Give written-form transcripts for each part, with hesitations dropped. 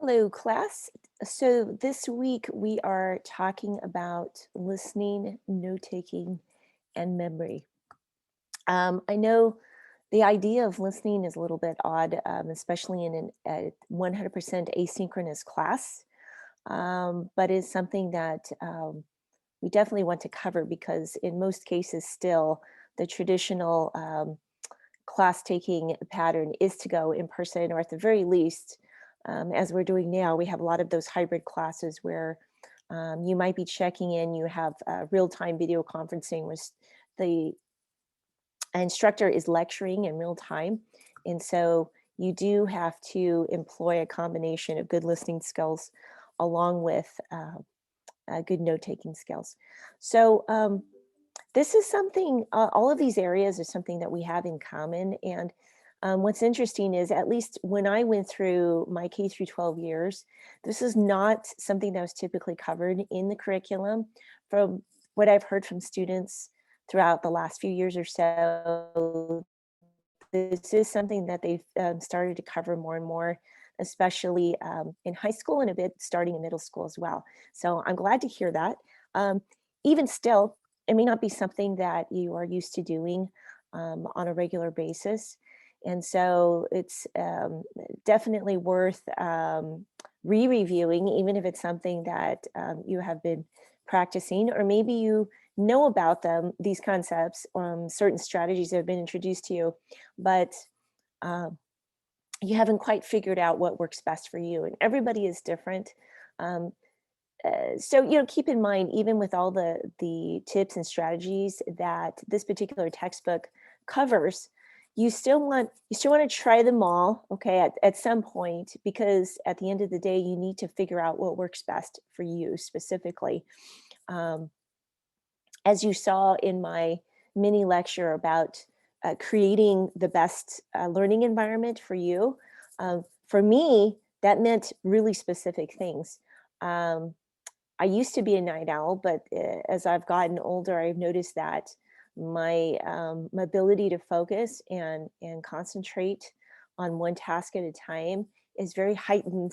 Hello, class. So this week we are talking about listening, note-taking, and memory. I know the idea of listening is a little bit odd, especially in a 100% asynchronous class, but is something that we definitely want to cover because in most cases still the traditional class taking pattern is to go in person, or at the very least, as we're doing now, we have a lot of those hybrid classes where you might be checking in, you have real-time video conferencing where the instructor is lecturing in real time. And so you do have to employ a combination of good listening skills along with good note-taking skills. So this is something, all of these areas are something that we have in common. And what's interesting is, at least when I went through my K through 12 years, this is not something that was typically covered in the curriculum. From what I've heard from students throughout the last few years or so, this is something that they've started to cover more and more, especially in high school and a bit starting in middle school as well. So I'm glad to hear that. Um, Even still, it may not be something that you are used to doing on a regular basis. And so it's definitely worth re-reviewing, even if it's something that you have been practicing, or maybe you know about them, these concepts, certain strategies that have been introduced to you, but um, you haven't quite figured out what works best for you. And everybody is different. Um, so keep in mind, even with all the tips and strategies that this particular textbook covers, you still want to try them all, okay, at some point, because at the end of the day you need to figure out what works best for you specifically. um, as you saw in my mini lecture about creating the best learning environment for you, for me that meant really specific things. um, I used to be a night owl, but as I've gotten older, I've noticed that my ability to focus and concentrate on one task at a time is very heightened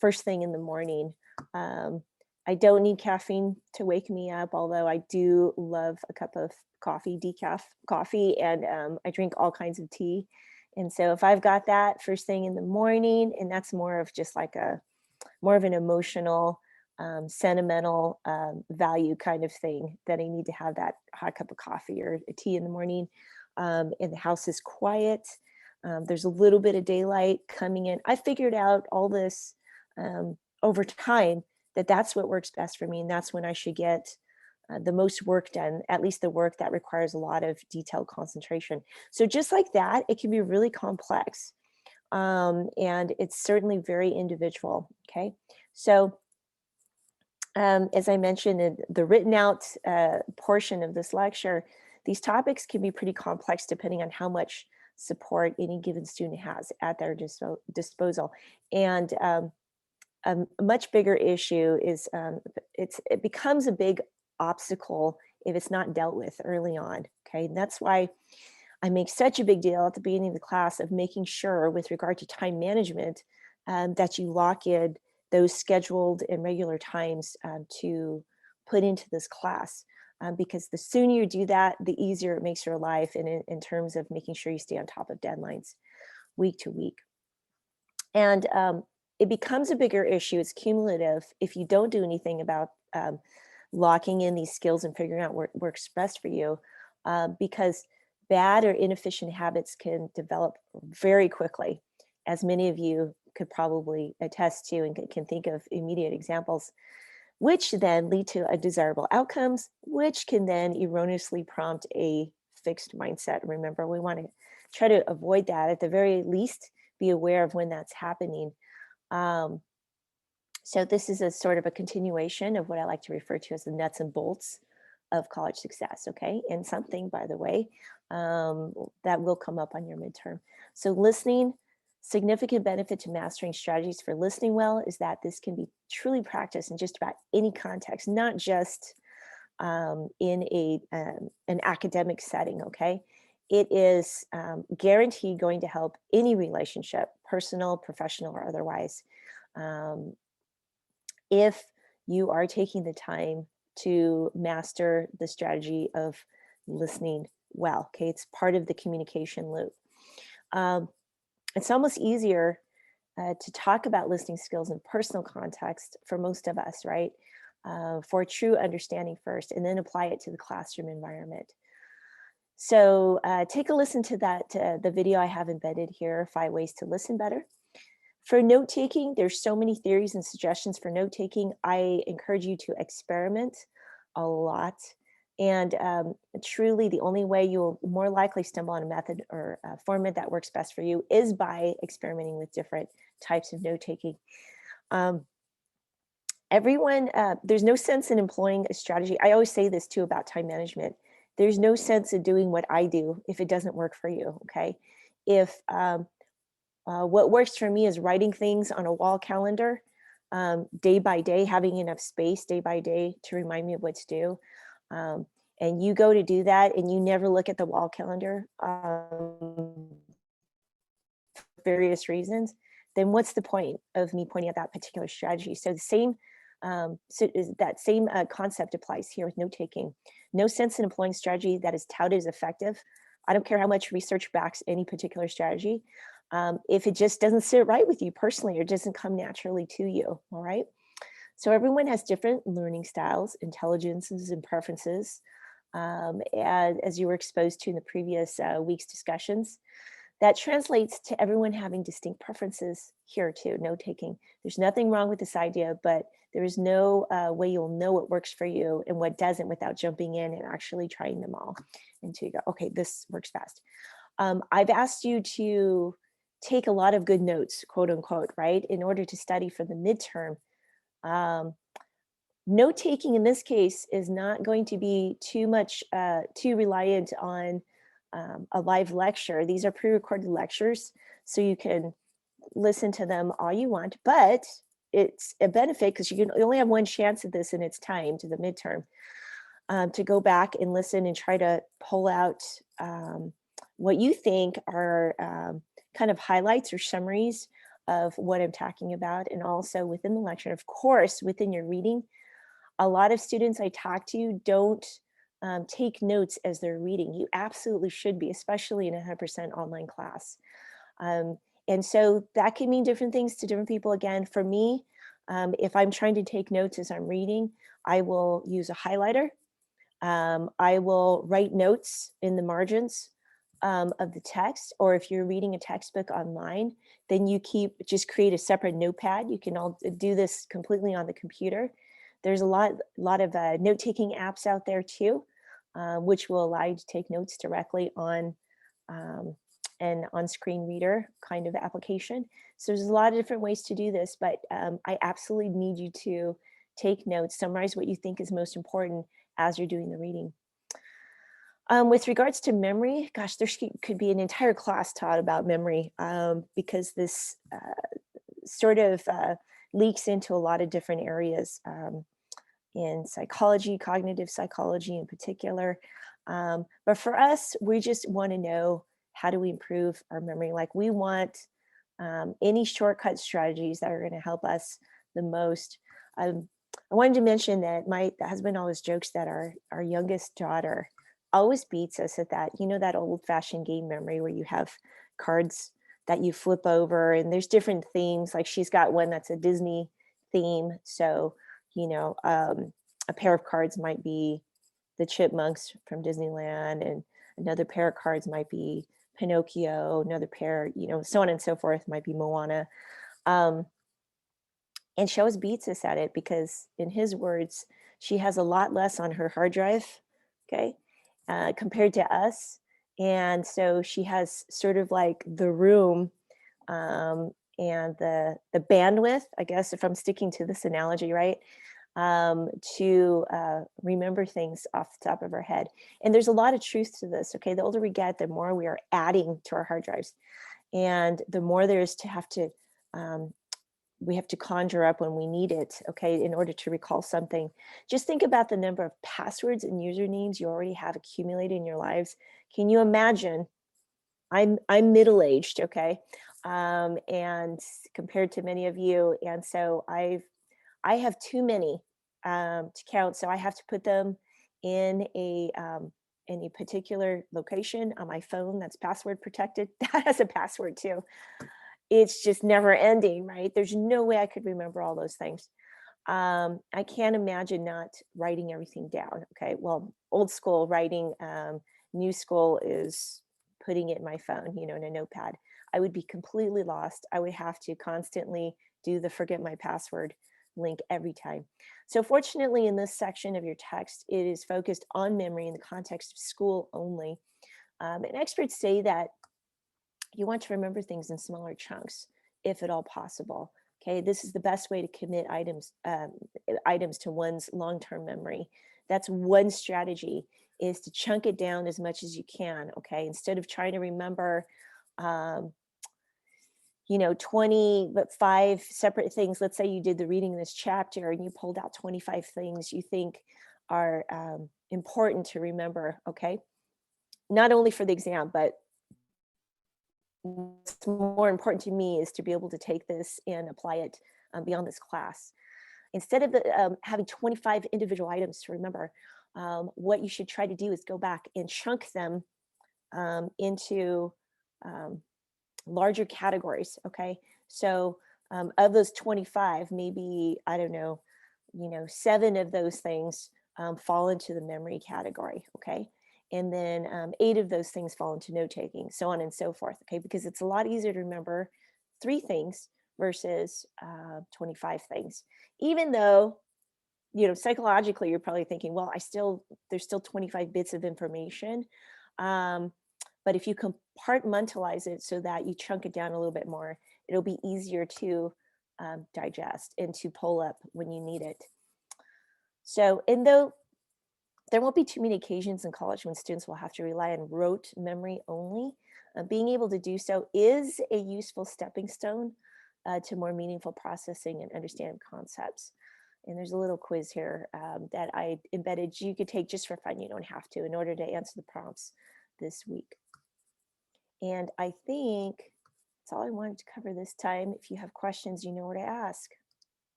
first thing in the morning. Um, I don't need caffeine to wake me up, although I do love a cup of coffee, decaf coffee, and I drink all kinds of tea. And so if I've got that first thing in the morning, and that's more of just like a more of an emotional, sentimental value kind of thing, that I need to have that hot cup of coffee or a tea in the morning. And the house is quiet. There's a little bit of daylight coming in. I figured out all this over time, that that's what works best for me. And that's when I should get the most work done, at least the work that requires a lot of detailed concentration. So just like that, it can be really complex. And it's certainly very individual. Okay. So, as I mentioned in the written out portion of this lecture, these topics can be pretty complex depending on how much support any given student has at their disposal. And a much bigger issue is it becomes a big obstacle if it's not dealt with early on. Okay. And that's why I make such a big deal at the beginning of the class of making sure, with regard to time management, that you lock in those scheduled and regular times to put into this class. Because the sooner you do that, the easier it makes your life in terms of making sure you stay on top of deadlines week to week. And it becomes a bigger issue. It's cumulative if you don't do anything about locking in these skills and figuring out what works best for you, because bad or inefficient habits can develop very quickly, as many of you could probably attest to and can think of immediate examples, which then lead to undesirable outcomes, which can then erroneously prompt a fixed mindset. Remember, we want to try to avoid that. At the very least, be aware of when that's happening. Um, so this is a sort of a continuation of what I like to refer to as the nuts and bolts of college success, okay? And something, by the way, that will come up on your midterm. So listening, significant benefit to mastering strategies for listening well is that this can be truly practiced in just about any context, not just in an academic setting, okay? It is guaranteed going to help any relationship, personal, professional, or otherwise. Um, if you are taking the time to master the strategy of listening well, okay, it's part of the communication loop. Um, it's almost easier to talk about listening skills in personal context for most of us, right? For true understanding first, and then apply it to the classroom environment. So take a listen to the video I have embedded here, 5 ways to listen better. For note taking, there's so many theories and suggestions for note taking. I encourage you to experiment a lot. And truly, the only way you'll more likely stumble on a method or a format that works best for you is by experimenting with different types of note taking. Um, there's no sense in employing a strategy. I always say this too about time management. There's no sense in doing what I do if it doesn't work for you. Okay. If what works for me is writing things on a wall calendar day by day, having enough space day by day to remind me of what to do. Um, and you go to do that and you never look at the wall calendar for various reasons, then what's the point of me pointing out that particular strategy? So the same, that same concept applies here with note taking. No sense in employing strategy that is touted as effective. I don't care how much research backs any particular strategy. If it just doesn't sit right with you personally or doesn't come naturally to you, all right? So everyone has different learning styles, intelligences, and preferences, and as you were exposed to in the previous week's discussions. That translates to everyone having distinct preferences here too, note taking. There's nothing wrong with this idea, but there is no way you'll know what works for you and what doesn't without jumping in and actually trying them all until you go, okay, this works best. I've asked you to take a lot of good notes, quote unquote, right, in order to study for the midterm. Um, Note taking in this case is not going to be too reliant on a live lecture. These are pre-recorded lectures, so you can listen to them all you want, but it's a benefit because you only have one chance at this in its time to the midterm, to go back and listen and try to pull out what you think are kind of highlights or summaries of what I'm talking about, and also within the lecture, of course, within your reading. A lot of students I talk to don't take notes as they're reading. You absolutely should be, especially in a 100% online class. Um, and so that can mean different things to different people. Again, for me, if I'm trying to take notes as I'm reading, I will use a highlighter. I will write notes in the margins of the text, or if you're reading a textbook online, then you just create a separate notepad. You can all do this completely on the computer. There's a lot of note-taking apps out there too, which will allow you to take notes directly on um, an on-screen reader kind of application. So there's a lot of different ways to do this, but I absolutely need you to take notes, summarize what you think is most important as you're doing the reading. With regards to memory, gosh, there could be an entire class taught about memory because this sort of leaks into a lot of different areas in psychology, cognitive psychology in particular. But for us, we just want to know, how do we improve our memory? Like, we want any shortcut strategies that are going to help us the most. I wanted to mention that my husband always jokes that our youngest daughter always beats us at that. You know, that old fashioned game memory where you have cards that you flip over and there's different themes. Like, she's got one that's a Disney theme. So, you know, a pair of cards might be the chipmunks from Disneyland, and another pair of cards might be Pinocchio, another pair, you know, so on and so forth, might be Moana. Um, and she always beats us at it because, in his words, she has a lot less on her hard drive, okay, compared to us. And so she has sort of like the room and the bandwidth, I guess, if I'm sticking to this analogy, right, to remember things off the top of our head. And there's a lot of truth to this, okay? The older we get, the more we are adding to our hard drives. And the more there is to have to, we have to conjure up when we need it, okay, in order to recall something. Just think about the number of passwords and usernames you already have accumulated in your lives. Can you imagine? I'm middle-aged, okay? and compared to many of you. And so I have too many to count. So I have to put them in a particular location on my phone that's password protected. That has a password too. It's just never ending, right? There's no way I could remember all those things. I can't imagine not writing everything down. Okay, well, old school writing, new school is putting it in my phone, in a notepad. I would be completely lost. I would have to constantly do the forget my password link every time. So, fortunately, in this section of your text, it is focused on memory in the context of school only. And experts say that you want to remember things in smaller chunks, if at all possible. Okay, this is the best way to commit items to one's long-term memory. That's one strategy, is to chunk it down as much as you can. Okay, instead of trying to remember, um, 25 separate things. Let's say you did the reading in this chapter and you pulled out 25 things you think are important to remember. Okay, not only for the exam, but what's more important to me is to be able to take this and apply it beyond this class. Instead of having 25 individual items to remember, what you should try to do is go back and chunk them into um, larger categories. Okay, so of those 25, maybe I don't know, 7 of those things fall into the memory category. Okay, and then 8 of those things fall into note taking, so on and so forth. Okay, because it's a lot easier to remember 3 things versus 25 things, even though psychologically you're probably thinking, well, there's still 25 bits of information. um, but if you compartmentalize it so that you chunk it down a little bit more, it'll be easier to digest and to pull up when you need it. So, and though there won't be too many occasions in college when students will have to rely on rote memory only, being able to do so is a useful stepping stone to more meaningful processing and understanding concepts. And there's a little quiz here that I embedded. You could take just for fun. You don't have to, in order to answer the prompts this week. And I think that's all I wanted to cover this time. If you have questions, you know where to ask.